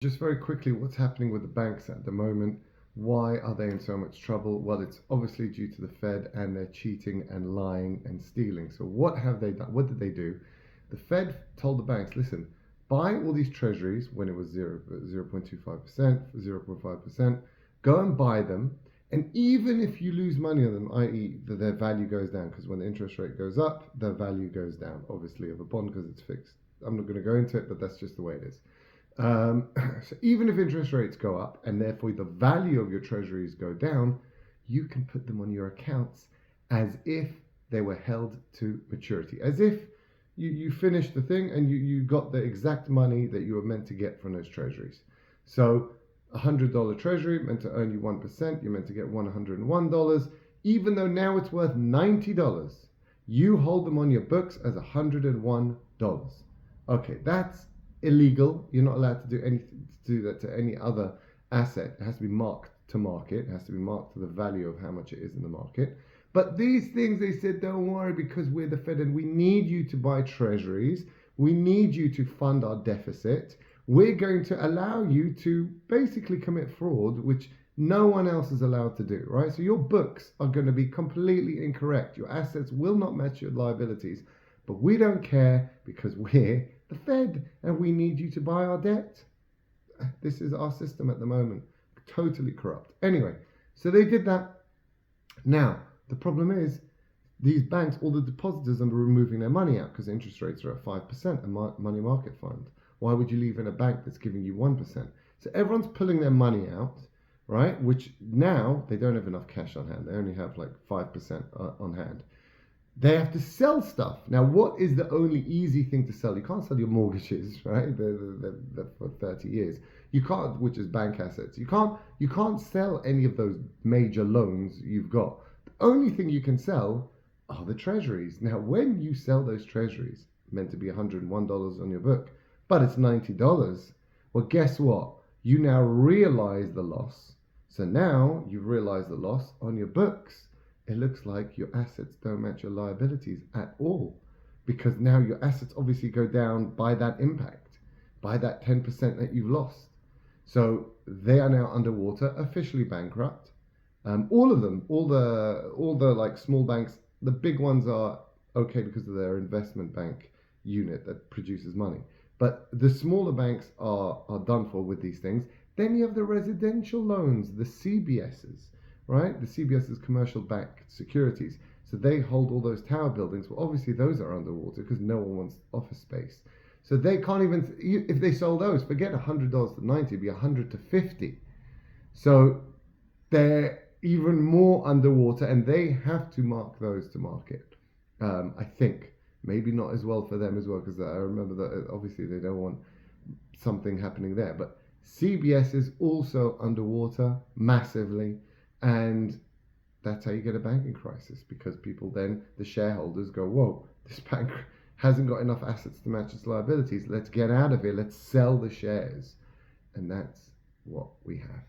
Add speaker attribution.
Speaker 1: just very quickly, what's happening with the banks at the moment? Why are they in so much trouble? Well, it's obviously due to the Fed and their cheating and lying and stealing. So what have they done? What did they do? The Fed told the banks, listen, buy all these treasuries when it was 0.25%, 0.5%, go and buy them. And even if you lose money on them, i.e. that their value goes down, because when the interest rate goes up, their value goes down, obviously, of a bond because it's fixed. I'm not going to go into it, but that's just the way it is. So even if interest rates go up and therefore the value of your treasuries go down, you can put them on your accounts as if they were held to maturity, as if you finished the thing and you got the exact money that you were meant to get from those treasuries. So $100 treasury meant to earn you 1%, you're meant to get $101, even though now it's worth $90. You hold them on your books as $101. Okay, that's illegal. You're not allowed to do anything to do that to any other asset. It has to be marked to market. It has to be marked to the value of how much it is in the market. But these things, they said, don't worry, because we're the Fed and we need you to buy treasuries. We need you to fund our deficit. We're going to allow you to basically commit fraud, which no one else is allowed to do, right? So your books are going to be completely incorrect. Your assets will not match your liabilities. But we don't care because we're the Fed and we need you to buy our debt. This is our system at the moment. Totally corrupt. Anyway, so they did that. Now, the problem is these banks, all the depositors are removing their money out because interest rates are at 5%, a money market fund. Why would you leave in a bank that's giving you 1%? So everyone's pulling their money out, right? Which now they don't have enough cash on hand. They only have like 5% on hand. They have to sell stuff. Now, what is the only easy thing to sell? You can't sell your mortgages, right? They're for 30 years. You can't, which is bank assets. You can't sell any of those major loans you've got. The only thing you can sell are the treasuries. Now, when you sell those treasuries, meant to be $101 on your book, but it's $90. Well, guess what? You now realize the loss. So now you've realized the loss on your books. It looks like your assets don't match your liabilities at all, because now your assets obviously go down by that impact, by that 10% that you've lost. So they are now underwater, officially bankrupt. All of them, all the like small banks, the big ones are okay because of their investment bank unit that produces money. But the smaller banks are done for with these things. Then you have the residential loans, the CBSs. Right? The CBS is commercial bank securities. So they hold all those tower buildings. Well, obviously those are underwater because no one wants office space. So they can't even, if they sold those, forget $100 to 90, it'd be 100 to 50. So they're even more underwater and they have to mark those to market. I think maybe not as well for them as well, because I remember that obviously they don't want something happening there. But CBS is also underwater massively. And that's how you get a banking crisis, because people then, the shareholders go, whoa, this bank hasn't got enough assets to match its liabilities. Let's get out of here. Let's sell the shares. And that's what we have.